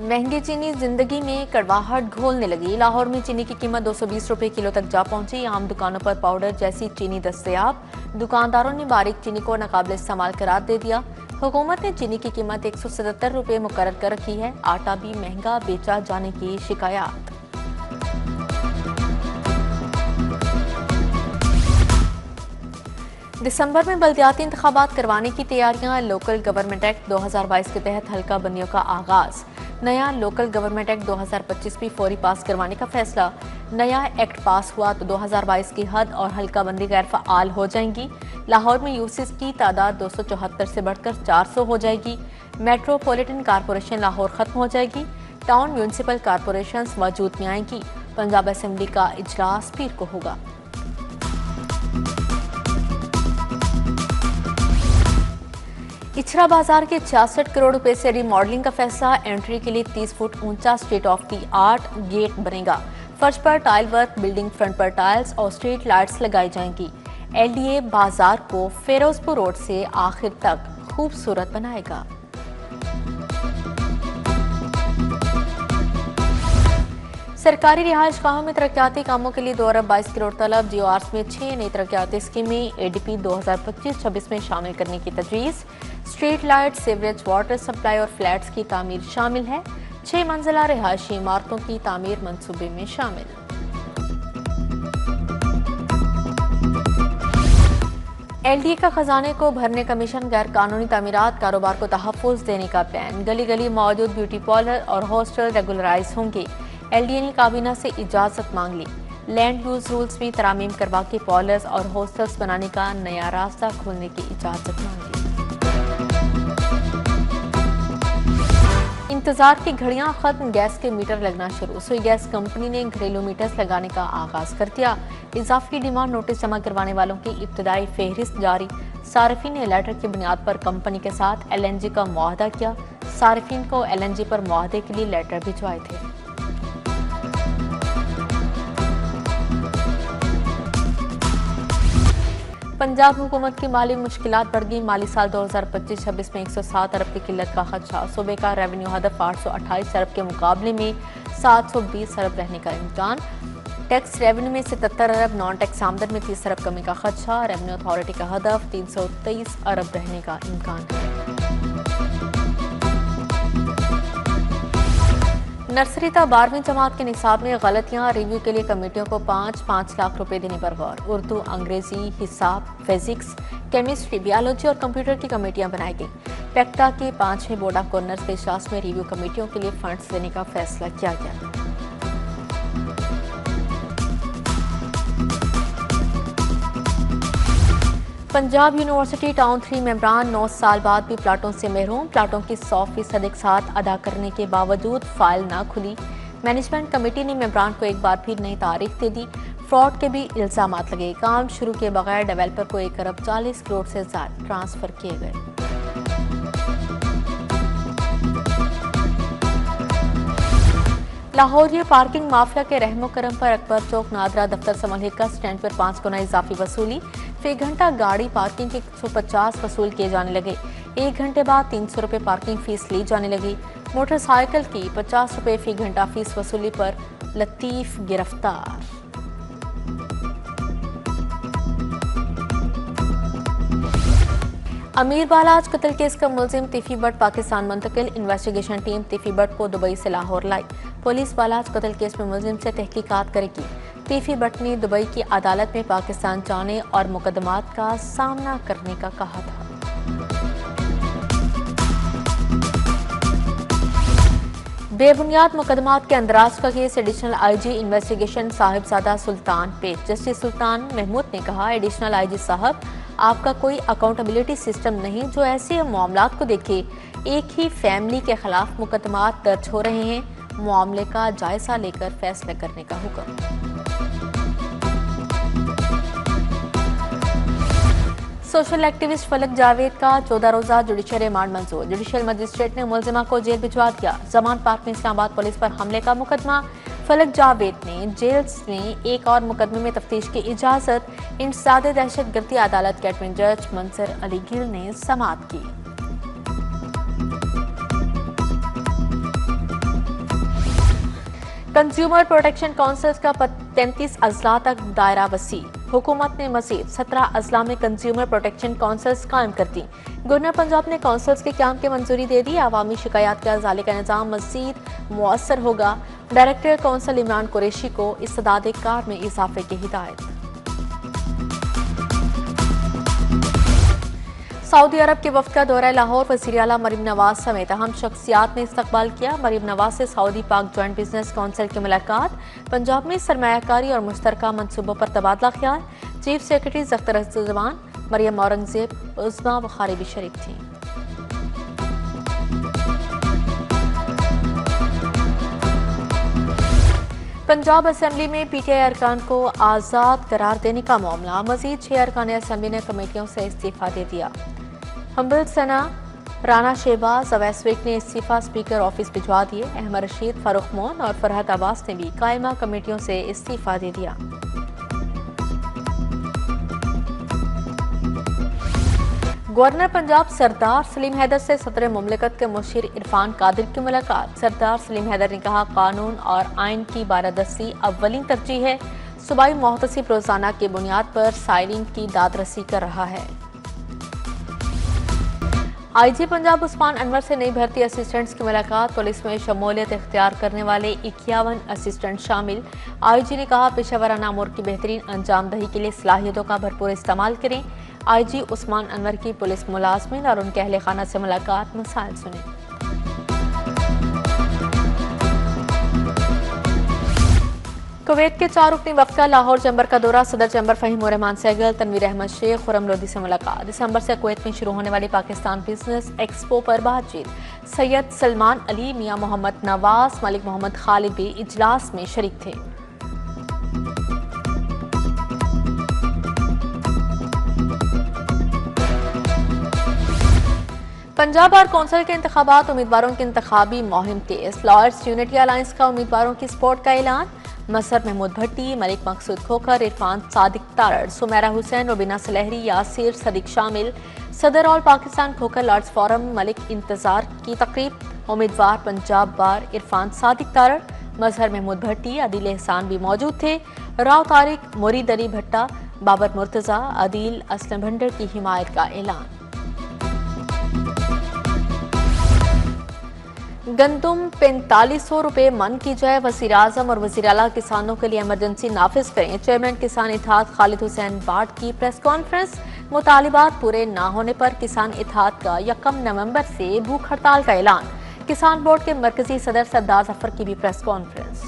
महंगी चीनी जिंदगी में कड़वाहट घोलने लगी। लाहौर में चीनी की कीमत 220 रुपए किलो तक जा पहुंची। आम दुकानों पर पाउडर जैसी चीनी दस्तयाब। दुकानदारों ने बारीक चीनी को नाकाबिल इस्तेमाल करार दे दिया। हुकूमत ने चीनी की कीमत 177 रुपए मुकर्रर कर रखी है। आटा भी महंगा बेचा जाने की शिकायत। दिसंबर में बल्दियाती इंतखाबात करवाने की तैयारियां। लोकल गवर्नमेंट एक्ट 2022 के तहत हल्का बंदियों का आगाज। नया लोकल गवर्नमेंट एक्ट 2025 भी फौरी पास करवाने का फैसला। नया एक्ट पास हुआ तो 2022 की हद और हल्का बंदी गैर फ़ाल हो जाएंगी। लाहौर में यूसीस की तादाद 274 से बढ़कर 400 हो जाएगी। मेट्रोपॉलिटन कारपोरेशन लाहौर खत्म हो जाएगी। टाउन म्यूनसिपल कारपोरेशन वजूद में आएंगी। पंजाब असेंबली का इजलास पीर को होगा। इछरा बाजार के 66 करोड़ रुपए से रिमॉडलिंग का फैसला। एंट्री के लिए 30 फुट ऊंचा state of the art gate बनेगा। फर्श पर टाइल वर्क, बिल्डिंग फ्रंट पर टाइल्स और स्ट्रीट लाइट्स लगाई जाएंगी। एलडीए बाजार को फिरोजपुर रोड से आखिर तक खूबसूरत बनाएगा। सरकारी रिहाइश गाहों में तरक्याती कामों के लिए 2 अरब 22 करोड़ तलब। जीओआरस में 6 नई तरक्याती स्कीमें एडीपी 2025-26 में शामिल करने की तजवीज़। Street light, sewerage, water supply और फ्लैट्स की तामीर शामिल है। 6 मंजिला रिहायशी इमारतों की तामीर मंसूबे में शामिल। एलडीए का खजाने को भरने का मिशन। गैर कानूनी तामीरात कारोबार को तहफ़्फ़ुज़ देने का प्लान। गली गली मौजूद ब्यूटी पार्लर और हॉस्टल रेगुलराइज होंगे। एलडीए ने काबीना से इजाजत मांग ली। लैंड यूज रूल्स में तरामीम करवा के पार्लर्स और हॉस्टल्स बनाने का नया रास्ता खोलने की इजाजत मांगी। इंतजार की घड़ियां खत्म। गैस के मीटर लगना शुरू। सुई गैस कंपनी ने घरेलू मीटर्स लगाने का आगाज कर दिया। इजाफी डिमांड नोटिस जमा करवाने वालों की इब्तदाई फहरिस्त जारी। सार्फिन ने लेटर की बुनियाद पर कंपनी के साथ एलएनजी का मुआहदा किया। सार्फिन को एलएनजी पर मुआहदे के लिए लेटर भिजवाए थे। पंजाब हुकूमत की माली मुश्किलात बढ़ गई। माली साल 2025-26 में 107 अरब की किल्लत का खदशा। सूबे का रेवेन्यू हदफ 828 अरब के मुकाबले में 720 अरब रहने का इम्कान। टैक्स रेवेन्यू में 77 अरब, नॉन टैक्स आमदन में 30 अरब कमी का खदशा। रेवेन्यू अथॉरिटी का हदफ 323 अरब रहने का इम्कान है। नर्सरी तक 12वीं जमात के निसाब में गलतियां। रिव्यू के लिए कमेटियों को 5-5 लाख रुपए देने पर गौर। उर्दू, अंग्रेजी, हिसाब, फिजिक्स, केमिस्ट्री, बायोलॉजी और कंप्यूटर की कमेटियां बनाई गई। पेक्टा के 5वें बोर्ड ऑफ गवर्नर्स के इजलास में रिव्यू कमेटियों के लिए फंड्स देने का फैसला किया गया। पंजाब यूनिवर्सिटी टाउन 3 मेंबरान 9 साल बाद भी प्लाटों से महरूम। प्लाटों की 100% एक साथ अदा करने के बावजूद फाइल ना खुली। मैनेजमेंट कमेटी ने मेंबरान को एक बार फिर नई तारीख दे दी। फ्रॉड के भी इल्जामात लगे। काम शुरू किए बगैर डेवलपर को 1 अरब 40 करोड़ से ज्यादा ट्रांसफर किए गए। लाहौर ये पार्किंग माफिया के रहमो करम पर अकबर चौक नादरा दफ्तर समलहिक का स्टैंड पर 5 गुना इजाफी वसूली। फी घंटा गाड़ी पार्किंग के 150 वसूल किए जाने लगे। 1 घंटे बाद 300 रुपए पार्किंग फीस ली जाने लगी। मोटरसाइकिल की 50 रुपए फी घंटा फीस वसूली पर लतीफ गिरफ्तार। अमीर बालाज कत्ल केस का मुलजिम तीफी बट पाकिस्तान मुंतकिल। इन्वेस्टिगेशन टीम तीफी बट को दुबई से लाहौर लाई। पुलिस बालाज कत्ल केस में मुलजिम से तहकीकात करेगी। तीफी बट ने दुबई की अदालत में पाकिस्तान जाने और मुकदमात का सामना करने का कहा था। बेबुनियाद मुकदमात के अंदराज का case additional IG investigation Sahibzada Sultan पेश। जस्टिस सुल्तान महमूद ने कहा, एडिशनल आईजी साहब, आपका कोई अकाउंटेबिलिटी सिस्टम नहीं जो ऐसे मामलात को देखे। एक ही फैमिली के खिलाफ मुकदमात दर्ज हो रहे हैं। मामले का जायजा लेकर फैसला करने का हुक्म। सोशल एक्टिविस्ट फलक जावेद का 14 रोजा जुडिशियल रिमांड मंजूर। जुडिशियल मजिस्ट्रेट ने मुलजिमा को जेल भिजवा दिया। जमान पार्क में इस्लामाबाद पुलिस पर हमले का मुकदमा। फलक जावेद ने जेल में एक और मुकदमे में तफ्तीश की इजाजत। इंसदादे दहशतगर्दी अदालत के एडमिन जज मंसर अली गिल ने समाअत की। कंज्यूमर प्रोटेक्शन काउंसिल का 33 अजला तक दायरा वसी। हुकूमत ने मजीद 17 अजला में कंज्यूमर प्रोटेक्शन काउंसिल्स कायम कर दी। गवर्नर पंजाब ने काउंसिल्स के क्याम की मंजूरी दे दी। अवामी शिकायत के अजाले का निज़ाम मजीद मुअस्सर होगा। डायरेक्टर काउंसिल इमरान कुरैशी को इस्तेदाद कार में इजाफे की हिदायत। सऊदी अरब के वफ्द का दौरा लाहौर वज़ीर आला मरीम नवाज समेत अहम शख्सियात ने इस्तकबाल किया। मरीम नवाज से सऊदी पाक जॉइंट बिजनेस काउंसिल की मुलाकात। पंजाब में सरमायाकारी और मुश्तरका मनसूबों पर तबादला ख्याल। चीफ सेक्रेटरी ज़ख्तर अख्तरजमान मरियम औरंगजेब उस्मा बुखारी भी शरीक थी। पंजाब असेंबली में पीटीआई अरकान को आज़ाद करार देने का मामला। मजीद 6 अरकान असेंबली ने कमेटियों से इस्तीफा दे दिया। हम्बल सना राना शहबाज अवैसविक ने इस्तीफा स्पीकर ऑफिस भिजवा दिए। अहमद रशीद, फारूक मोन और फरहत अब्बास ने भी कायमा कमेटियों से इस्तीफा दे दिया। गवर्नर पंजाब सरदार सलीम हैदर से सदर मुमलिकत के मुशीर इरफान कादिर की मुलाकात। सरदार सलीम हैदर ने कहा, कानून और आइन की बारादस्ती अव्वलीन तरजीह है। सूबाई मोहतसिब रोजाना की बुनियाद पर साइलिन की दादरसी कर रहा है। आईजी पंजाब उस्मान अनवर से नई भर्ती असिस्टेंट्स की मुलाकात। पुलिस में शमूलियत इख्तियार करने वाले 51 असिस्टेंट शामिल। आईजी ने कहा, पेशावराना अमूर की बेहतरीन अंजाम दही के लिए सलाहियतों का भरपूर इस्तेमाल करें। आईजी उस्मान अनवर की पुलिस मुलाजमिन और उनके अहले खाना से मुलाकात, मसाइल सुने। कुवैत के 4 रुकनी वफ्द का लाहौर चैम्बर का दौरा। सदर चैम्बर फहीम रहमान सहगल, तनवीर अहमद शेख, खुरम लोधी से मुलाकात। दिसंबर से कुवैत में शुरू होने वाली पाकिस्तान बिजनेस एक्सपो पर बातचीत। सैयद सलमान अली, मियां मोहम्मद नवाज, मलिक मोहम्मद खालिद भी इजलास में शरीक थे। पंजाब बार कौंसिल के इंतखाबात, उम्मीदवारों की इंतखाबी मुहिम तेज। लॉयर्स यूनिटी अलायंस का उम्मीदवारों की स्पोर्ट का ऐलान। मसर महमूद भट्टी, मलिक मकसूद खोखर, इरफान सादिक तारड़, सुमेरा हुसैन, रुबीना सलहरी, यासिर सदीक शामिल। सदर all Pakistan Khokhar lords forum Malik Intizar की तकरीब। उम्मीदवार पंजाब बार इरफान सादिक तारड़, मजहर महमूद भट्टी, अदील एहसान भी मौजूद थे। राव तारिक, मुरीद अली भट्टा, बाबर मुर्तजा, अदील असलम भंडर की हिमायत का ऐलान। गंदुम 4500 रुपए मन की जाए। वज़ीर आज़म और वज़ीर आला किसानों के लिए इमरजेंसी नाफिज करें। चेयरमैन किसान इत्तेहाद खालिद हुसैन बाट की प्रेस कॉन्फ्रेंस। मुतालिबात पूरे न होने पर किसान इत्तेहाद का 1 नवंबर से भूख हड़ताल का ऐलान। किसान बोर्ड के मरकजी सदर सरदार जफर की भी press conference.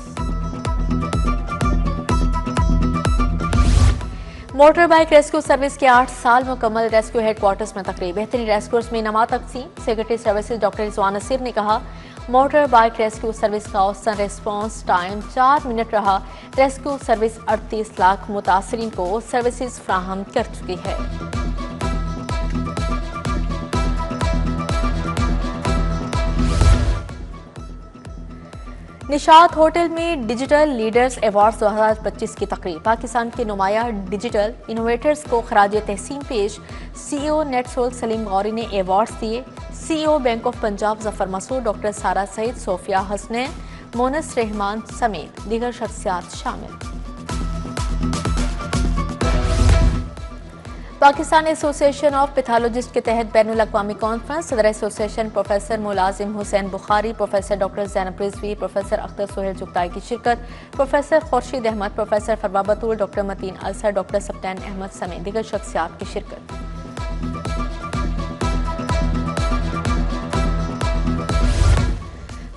Motor bike rescue service के 8 साल मुकम्मल। रेस्क्यू हेडक्वार्टर्स में तकरीब। बेहतरीन रेस्क्यूर्स में इनामात तकसीम। Secretary services doctor Rizwan Naseer ने कहा, मोटर बाइक रेस्क्यू सर्विस का औसतन रिस्पांस टाइम 4 मिनट रहा। रेस्क्यू सर्विस 38 लाख मुतासरीन को सर्विसेज फ्राहम कर चुकी है। निशात होटल में डिजिटल लीडर्स अवार्ड्स 2025 की तकरीब। पाकिस्तान के नुमाया डिजिटल इनोवेटर्स को खराज तहसीन पेश। सीईओ नेटसोल सलीम गौरी ने अवार्ड्स दिए। CEO bank of Punjab Zafar Masood, doctor Sara Saeed, Sofia Hasnain, Moonis Rehman समेत दीगर शख्सियात शामिल। पाकिस्तान एसोसिएशन ऑफ पैथोलॉजिस्ट के तहत बैनुल अक़वामी कॉन्फ्रेंस। सदर association professor Mulazim Hussain Bukhari, professor doctor Zainab Rizvi, professor Akhtar Sohail Chughtai की शिरकत। Professor Khurshid Ahmad, professor Farwa Batool, doctor Mateen Asar, doctor सप्तान Ahmad समेत दीगर शख्सियात की शिरकत।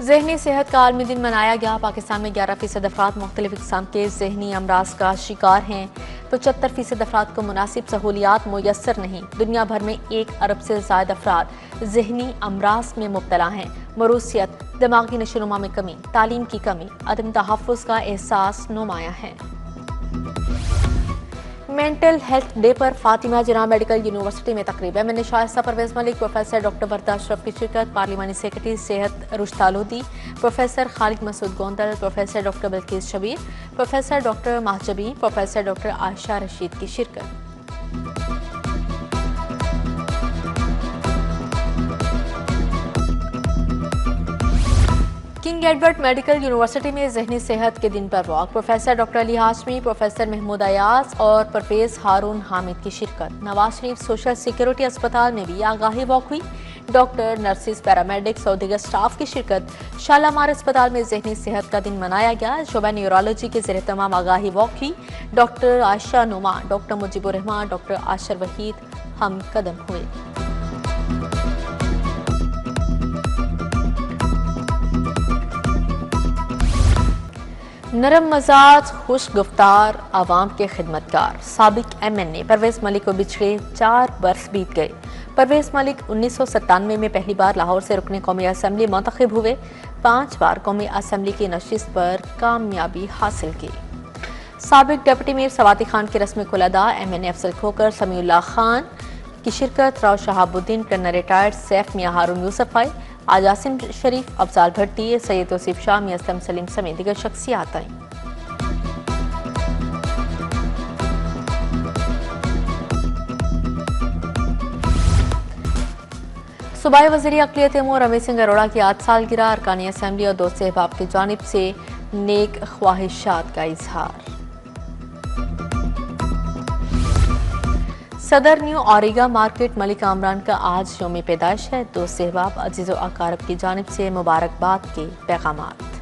ज़हनी सेहत का आलमी दिन मनाया गया। पाकिस्तान में 11% अफराद मुख्तलिफ किस्म के ज़हनी अमराज का शिकार हैं। 75% अफराद को मुनासिब सहूलियात मुयस्सर नहीं। दुनिया भर में 1 अरब से ज़ायद अफराद ज़हनी अमराज में मुब्तला हैं। मरूसियत, दिमागी नशोनुमा में कमी, तालीम की कमी, अदम तहफ़्फ़ुज़ का एहसास नुमाया है। मेंटल हेल्थ डे पर फातिमा जिना मेडिकल यूनिवर्सिटी में तकरीब। MNA Shaista, Parvez Malik, professor doctor बरदा अशरफ की शिरकत। पार्लिमानी सेक्रेटरी सेहत रुश्ता Lodhi, professor Khalid Masood Gondal, professor doctor Bilqis Shabbir, professor doctor Mahjabeen, professor doctor Ayesha Rasheed की शिरकत। King king Edward medical university में जहनी सेहत के दिन पर walk. Professor doctor Ali Hashmi, professor Mahmood Ayaz और परवेज हारून हामिद की शिरकत। नवाज शरीफ सोशल सिक्योरिटी अस्पताल में भी आगाही वॉक हुई। डॉक्टर, नर्सिस, पैरामेडिक्स और दीगर स्टाफ की शिरकत। शालामार अस्पताल में जहनी सेहत का दिन मनाया गया। शोबा न्यूरोलॉजी के ज़ेर तमाम आगाही वॉक हुई। Doctor Ayesha Numa, doctor Mujibur Rehman, doctor Ashar Waheed हम कदम हुए। नरम मजाज, खुश गुफ्तार, आवाम के खिदमतगार साबिक MNA परवेज मलिक को बिछड़े 4 बरस बीत गए। परवेज मलिक 1997 में पहली बार लाहौर से रुकने कौमी असम्बली मुंतखब हुए। 5 बार कौमी असम्बली की नशिस्त पर कामयाबी हासिल की। साबिक डिप्टी मीर सवाती खान की रस्म खुलादा, MNA अफजल खोकर, समीउल्लाह खान की शिरकत। राव शहाबुद्दीन, कर्नल रिटायर्ड सैफ मियां हारून यूसुफ आए। आज आसिम शरीफ, अफजाल भट्टी, सैयद तौसीफ शाह, मियां असलम सलीम समेत दीगर शख्सियात आई। सूबाई वज़ीर अक़लियत अमूर रमेश सिंह अरोड़ा की आज सालगिरह। अरकानी असम्बली और दोस्त अहबाब की जानिब से नेक ख्वाहिशात का इजहार। सदर न्यू ऑरिगा मार्केट मलिक कामरान का आज यौम पैदाइश है। दोस्त अहबाब, अजीज़ व अकारब की जानिब से मुबारकबाद के पैगामात।